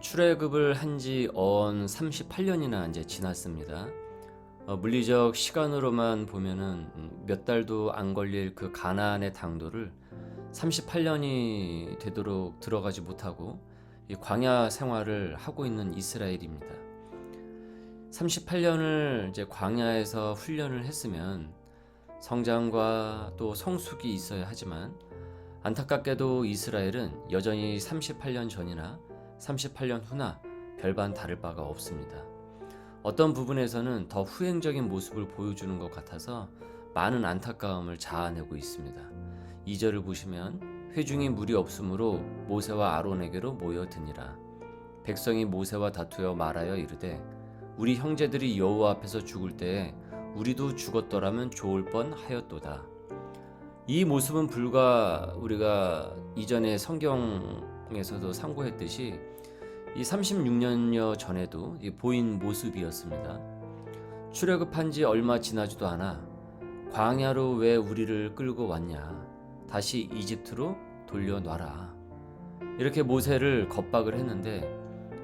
출애굽을 한 지 언 38년이나 이제 지났습니다. 물리적 시간으로만 보면은 몇 달도 안 걸릴 그 가나안의 당도를 38년이 되도록 들어가지 못하고 이 광야 생활을 하고 있는 이스라엘입니다. 38년을 이제 광야에서 훈련을 했으면 성장과 또 성숙이 있어야 하지만 안타깝게도 이스라엘은 여전히 38년 전이나 38년 후나 별반 다를 바가 없습니다. 어떤 부분에서는 더 후행적인 모습을 보여주는 것 같아서 많은 안타까움을 자아내고 있습니다. 2절을 보시면 회중이 무리 없으므로 모세와 아론에게로 모여드니라. 백성이 모세와 다투어 말하여 이르되 우리 형제들이 여호와 앞에서 죽을 때에 우리도 죽었더라면 좋을 뻔하였도다. 이 모습은 불과 우리가 이전에 성경에서도 상고했듯이 이 36년여 전에도 보인 모습이었습니다. 출애굽한 지 얼마 지나지도 않아 광야로 왜 우리를 끌고 왔냐, 다시 이집트로 돌려놔라, 이렇게 모세를 겁박을 했는데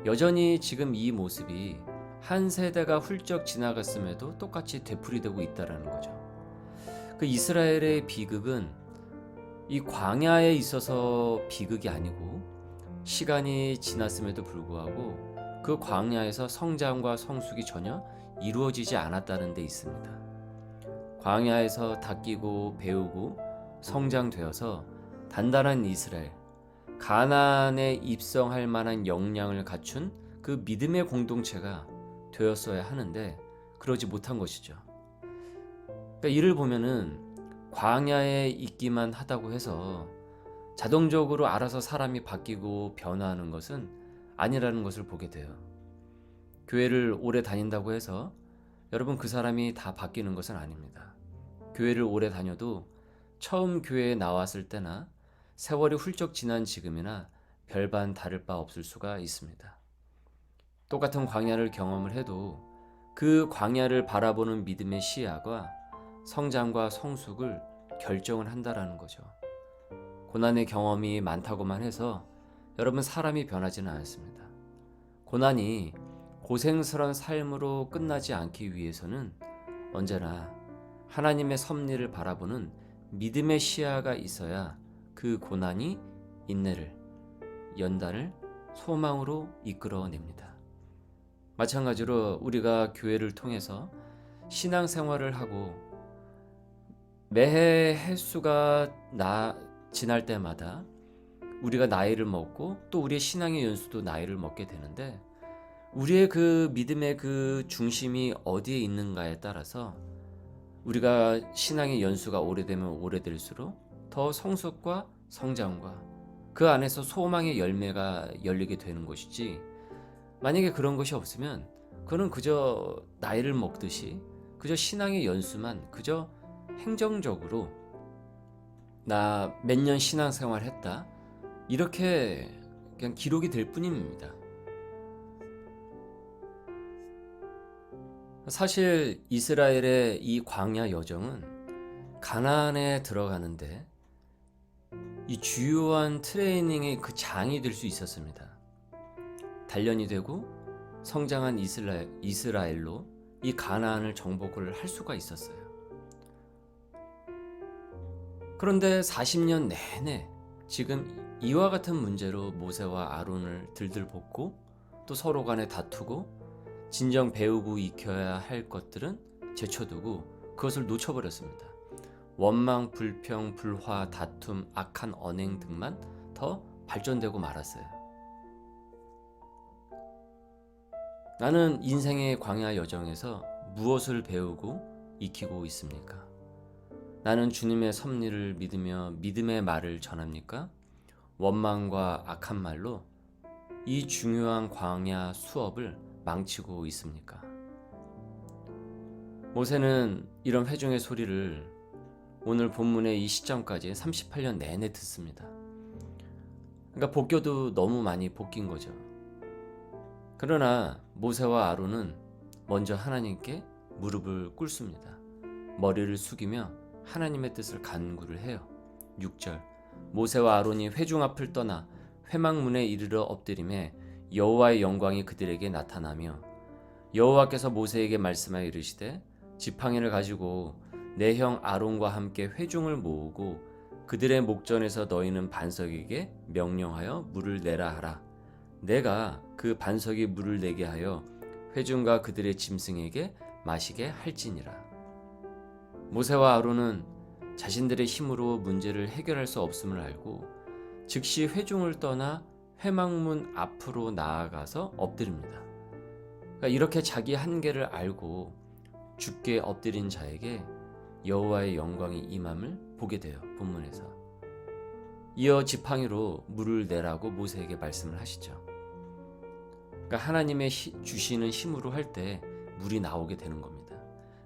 여전히 지금 이 모습이 한 세대가 훌쩍 지나갔음에도 똑같이 되풀이되고 있다는 거죠. 그 이스라엘의 비극은 이 광야에 있어서 비극이 아니고 시간이 지났음에도 불구하고 그 광야에서 성장과 성숙이 전혀 이루어지지 않았다는 데 있습니다. 광야에서 닦이고 배우고 성장되어서 단단한 이스라엘, 가나안에 입성할 만한 역량을 갖춘 그 믿음의 공동체가 되었어야 하는데 그러지 못한 것이죠. 그러니까 이를 보면은 광야에 있기만 하다고 해서 자동적으로 알아서 사람이 바뀌고 변화하는 것은 아니라는 것을 보게 돼요. 교회를 오래 다닌다고 해서 여러분 그 사람이 다 바뀌는 것은 아닙니다. 교회를 오래 다녀도 처음 교회에 나왔을 때나 세월이 훌쩍 지난 지금이나 별반 다를 바 없을 수가 있습니다. 똑같은 광야를 경험을 해도 그 광야를 바라보는 믿음의 시야가 성장과 성숙을 결정을 한다라는 거죠. 고난의 경험이 많다고만 해서 여러분 사람이 변하지는 않습니다. 고난이 고생스러운 삶으로 끝나지 않기 위해서는 언제나 하나님의 섭리를 바라보는 믿음의 시야가 있어야 그 고난이 인내를, 연단을 소망으로 이끌어냅니다. 마찬가지로 우리가 교회를 통해서 신앙생활을 하고 매해 횟수가 지날 때마다 우리가 나이를 먹고 또 우리의 신앙의 연수도 나이를 먹게 되는데 우리의 그 믿음의 그 중심이 어디에 있는가에 따라서 우리가 신앙의 연수가 오래되면 오래될수록 더 성숙과 성장과 그 안에서 소망의 열매가 열리게 되는 것이지, 만약에 그런 것이 없으면 그는 그저 나이를 먹듯이 그저 신앙의 연수만 그저 행정적으로 나 몇 년 신앙생활 했다 이렇게 그냥 기록이 될 뿐입니다. 사실 이스라엘의 이 광야 여정은 가나안에 들어가는데 이 주요한 트레이닝의 그 장이 될 수 있었습니다. 단련이 되고 성장한 이스라엘로 이 가나안을 정복을 할 수가 있었어요. 그런데 40년 내내 지금 이와 같은 문제로 모세와 아론을 들들 볶고 또 서로 간에 다투고 진정 배우고 익혀야 할 것들은 제쳐두고 그것을 놓쳐버렸습니다. 원망, 불평, 불화, 다툼, 악한 언행 등만 더 발전되고 말았어요. 나는 인생의 광야 여정에서 무엇을 배우고 익히고 있습니까? 나는 주님의 섭리를 믿으며 믿음의 말을 전합니까? 원망과 악한 말로 이 중요한 광야 수업을 망치고 있습니까? 모세는 이런 회중의 소리를 오늘 본문의 이 시점까지 38년 내내 듣습니다. 그러니까 복교도 너무 많이 복긴 거죠. 그러나 모세와 아론은 먼저 하나님께 무릎을 꿇습니다. 머리를 숙이며 하나님의 뜻을 간구를 해요. 6절 모세와 아론이 회중 앞을 떠나 회막문에 이르러 엎드리매 여호와의 영광이 그들에게 나타나며 여호와께서 모세에게 말씀하여 이르시되 지팡이를 가지고 내 형 아론과 함께 회중을 모으고 그들의 목전에서 너희는 반석에게 명령하여 물을 내라 하라. 내가 그 반석이 물을 내게 하여 회중과 그들의 짐승에게 마시게 할지니라. 모세와 아론은 자신들의 힘으로 문제를 해결할 수 없음을 알고 즉시 회중을 떠나 회막문 앞으로 나아가서 엎드립니다. 그러니까 이렇게 자기 한계를 알고 죽게 엎드린 자에게 여호와의 영광이 임함을 보게 돼요. 본문에서. 이어 지팡이로 물을 내라고 모세에게 말씀을 하시죠. 그러니까 하나님의 주시는 힘으로 할 때 물이 나오게 되는 겁니다.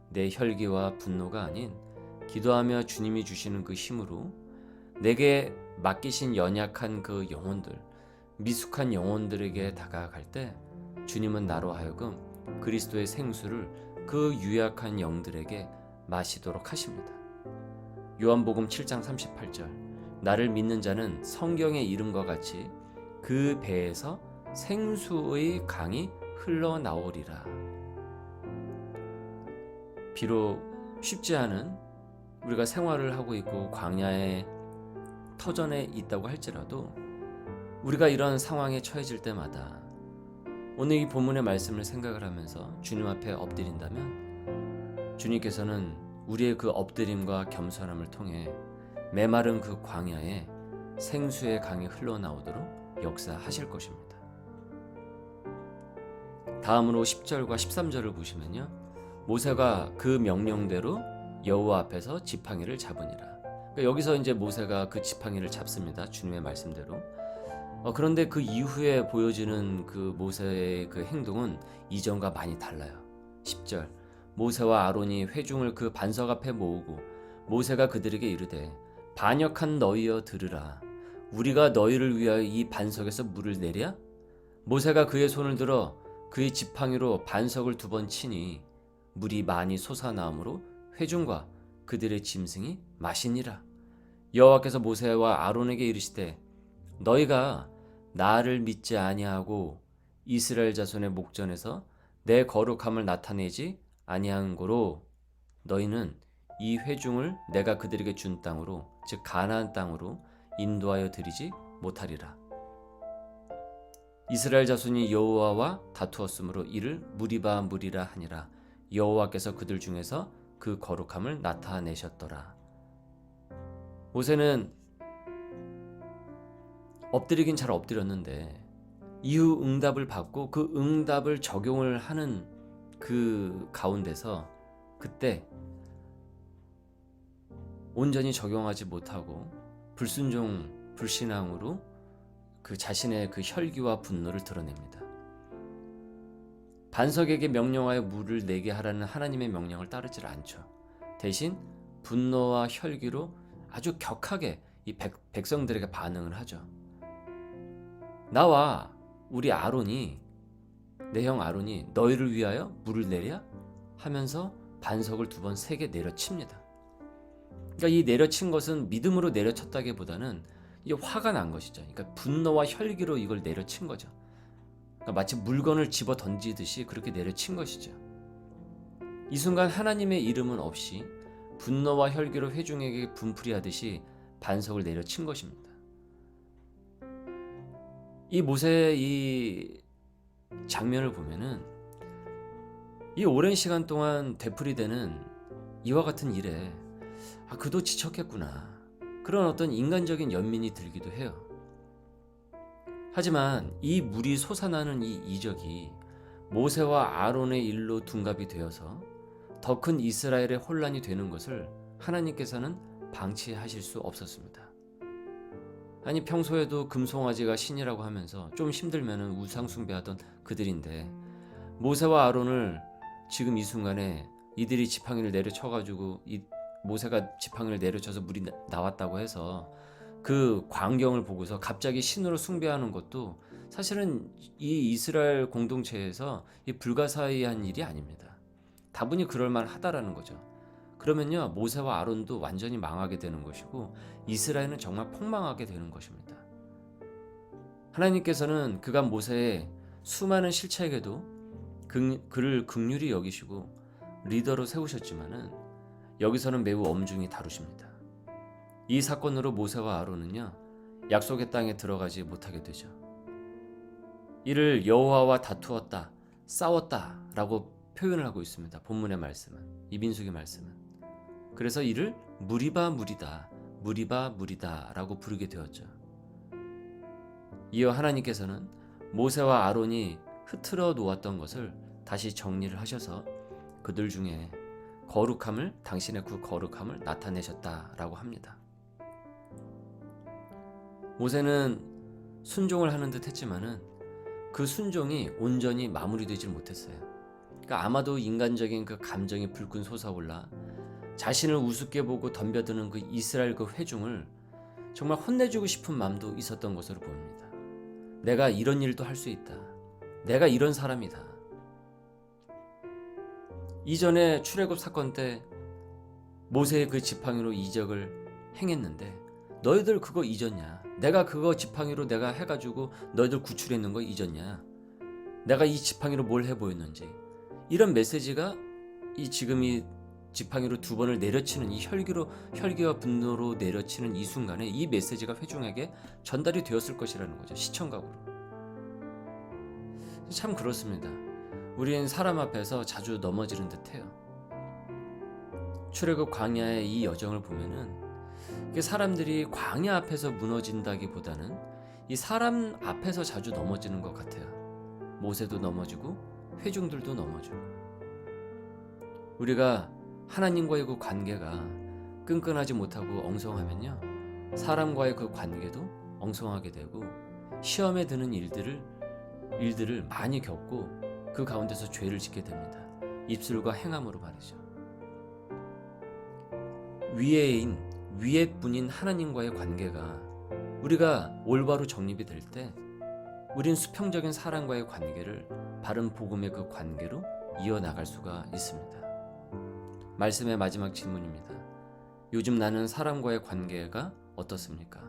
내 혈기와 분노가 아닌 기도하며 주님이 주시는 그 힘으로 내게 맡기신 연약한 그 영혼들, 미숙한 영혼들에게 다가갈 때 주님은 나로 하여금 그리스도의 생수를 그 유약한 영들에게 마시도록 하십니다. 요한복음 7장 38절 나를 믿는 자는 성경의 이름과 같이 그 배에서 생수의 강이 흘러나오리라. 비록 쉽지 않은 우리가 생활을 하고 있고 광야의 터전에 있다고 할지라도 우리가 이런 상황에 처해질 때마다 오늘 이 본문의 말씀을 생각을 하면서 주님 앞에 엎드린다면 주님께서는 우리의 그 엎드림과 겸손함을 통해 메마른 그 광야에 생수의 강이 흘러나오도록 역사하실 것입니다. 다음으로 10절과 13절을 보시면요. 모세가 그 명령대로 여호와 앞에서 지팡이를 잡으니라. 그러니까 여기서 이제 모세가 그 지팡이를 잡습니다. 주님의 말씀대로. 그런데 그 이후에 보여지는 그 모세의 그 행동은 이전과 많이 달라요. 10절 모세와 아론이 회중을 그 반석 앞에 모으고 모세가 그들에게 이르되 반역한 너희여 들으라. 우리가 너희를 위하여 이 반석에서 물을 내랴? 모세가 그의 손을 들어 그의 지팡이로 반석을 2번 치니 물이 많이 솟아나오므로 회중과 그들의 짐승이 마시니라. 여호와께서 모세와 아론에게 이르시되 너희가 나를 믿지 아니하고 이스라엘 자손의 목전에서 내 거룩함을 나타내지 아니한 고로 너희는 이 회중을 내가 그들에게 준 땅으로 즉 가나안 땅으로 인도하여 드리지 못하리라. 이스라엘 자손이 여호와와 다투었으므로 이를 무리바 무리라 하니라. 여호와께서 그들 중에서 그 거룩함을 나타내셨더라. 모세는 엎드리긴 잘 엎드렸는데 이후 응답을 받고 그 응답을 적용을 하는 그 가운데서 그때 온전히 적용하지 못하고 불순종, 불신앙으로 그 자신의 그 혈기와 분노를 드러냅니다. 반석에게 명령하여 물을 내게 하라는 하나님의 명령을 따르질 않죠. 대신 분노와 혈기로 아주 격하게 이 백성들에게 반응을 하죠. 나와 우리 아론이 내 형 아론이 너희를 위하여 물을 내랴? 하면서 반석을 2번 세게 내려칩니다. 그러니까 이 내려친 것은 믿음으로 내려쳤다기보다는 이게 화가 난 것이죠. 그러니까 분노와 혈기로 이걸 내려친 거죠. 그러니까 마치 물건을 집어 던지듯이 그렇게 내려친 것이죠. 이 순간 하나님의 이름은 없이 분노와 혈기로 회중에게 분풀이하듯이 반석을 내려친 것입니다. 이 모세의 이 장면을 보면은 이 오랜 시간 동안 되풀이되는 이와 같은 일에 그도 지쳤겠구나 그런 어떤 인간적인 연민이 들기도 해요. 하지만 이 물이 솟아나는 이 이적이 모세와 아론의 일로 둔갑이 되어서 더 큰 이스라엘의 혼란이 되는 것을 하나님께서는 방치하실 수 없었습니다. 아니 평소에도 금송아지가 신이라고 하면서 좀 힘들면은 우상 숭배하던 그들인데 모세와 아론을 지금 이 순간에 이들이 지팡이를 내려쳐가지고 모세가 지팡이를 내려쳐서 물이 나왔다고 해서 그 광경을 보고서 갑자기 신으로 숭배하는 것도 사실은 이 이스라엘 공동체에서 이 불가사의한 일이 아닙니다. 다분히 그럴만 하다라는 거죠. 그러면요 모세와 아론도 완전히 망하게 되는 것이고 이스라엘은 정말 폭망하게 되는 것입니다. 하나님께서는 그간 모세의 수많은 실책에도 그를 긍휼히 여기시고 리더로 세우셨지만은 여기서는 매우 엄중히 다루십니다. 이 사건으로 모세와 아론은요, 약속의 땅에 들어가지 못하게 되죠. 이를 여호와와 다투었다, 싸웠다라고 표현을 하고 있습니다. 본문의 말씀은, 이 민수기 말씀은. 그래서 이를 무리바 무리다, 무리바 무리다라고 부르게 되었죠. 이어 하나님께서는 모세와 아론이 흐트러 놓았던 것을 다시 정리를 하셔서 그들 중에 당신의 그 거룩함을 나타내셨다라고 합니다. 모세는 순종을 하는 듯 했지만은 그 순종이 온전히 마무리되질 못했어요. 그러니까 아마도 인간적인 그 감정이 불끈 솟아올라 자신을 우습게 보고 덤벼드는 그 이스라엘 그 회중을 정말 혼내주고 싶은 마음도 있었던 것으로 보입니다. 내가 이런 일도 할 수 있다. 내가 이런 사람이다. 이전에 출애굽 사건 때 모세의 그 지팡이로 이적을 행했는데 너희들 그거 잊었냐? 내가 그거 지팡이로 내가 해가지고 너희들 구출했는 거 잊었냐? 내가 이 지팡이로 뭘 해보였는지, 이런 메시지가 지금 이 지팡이로 두 번을 내려치는 이 혈기와 분노로 내려치는 이 순간에 이 메시지가 회중에게 전달이 되었을 것이라는 거죠. 시청각으로. 참 그렇습니다. 우리는 사람 앞에서 자주 넘어지는 듯해요. 출애굽 광야의 이 여정을 보면은 사람들이 광야 앞에서 무너진다기보다는 이 사람 앞에서 자주 넘어지는 것 같아요. 모세도 넘어지고 회중들도 넘어지고. 우리가 하나님과의 그 관계가 끈끈하지 못하고 엉성하면요, 사람과의 그 관계도 엉성하게 되고 시험에 드는 일들을 많이 겪고 그 가운데서 죄를 짓게 됩니다. 입술과 행함으로 말이죠. 위에 분인 하나님과의 관계가 우리가 올바로 정립이 될 때 우린 수평적인 사람과의 관계를 바른 복음의 그 관계로 이어나갈 수가 있습니다. 말씀의 마지막 질문입니다. 요즘 나는 사람과의 관계가 어떻습니까?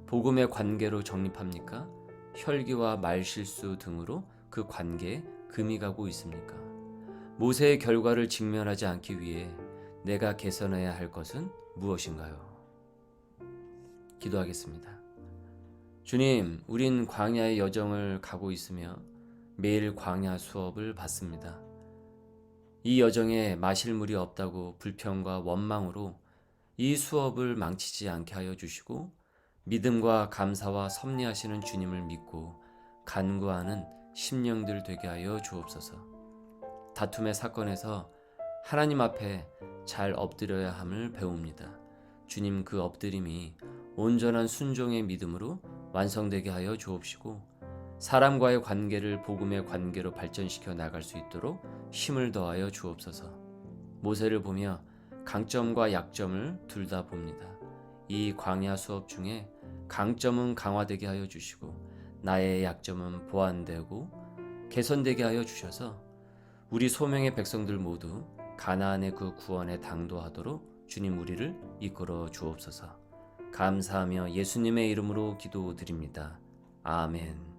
복음의 관계로 정립합니까? 혈기와 말실수 등으로 그 관계에 금이 가고 있습니까? 모세의 결과를 직면하지 않기 위해 내가 개선해야 할 것은 무엇인가요? 기도하겠습니다. 주님, 우린 광야의 여정을 가고 있으며 매일 광야 수업을 받습니다. 이 여정에 마실 물이 없다고 불평과 원망으로 이 수업을 망치지 않게 하여 주시고 믿음과 감사와 섭리하시는 주님을 믿고 간구하는 심령들 되게 하여 주옵소서. 다툼의 사건에서 하나님 앞에 잘 엎드려야 함을 배웁니다. 주님, 그 엎드림이 온전한 순종의 믿음으로 완성되게 하여 주옵시고 사람과의 관계를 복음의 관계로 발전시켜 나갈 수 있도록 힘을 더하여 주옵소서. 모세를 보며 강점과 약점을 둘 다 봅니다. 이 광야 수업 중에 강점은 강화되게 하여 주시고 나의 약점은 보완되고 개선되게 하여 주셔서 우리 소명의 백성들 모두 가나안의 그 구원에 당도하도록 주님 우리를 이끌어 주옵소서. 감사하며 예수님의 이름으로 기도드립니다. 아멘.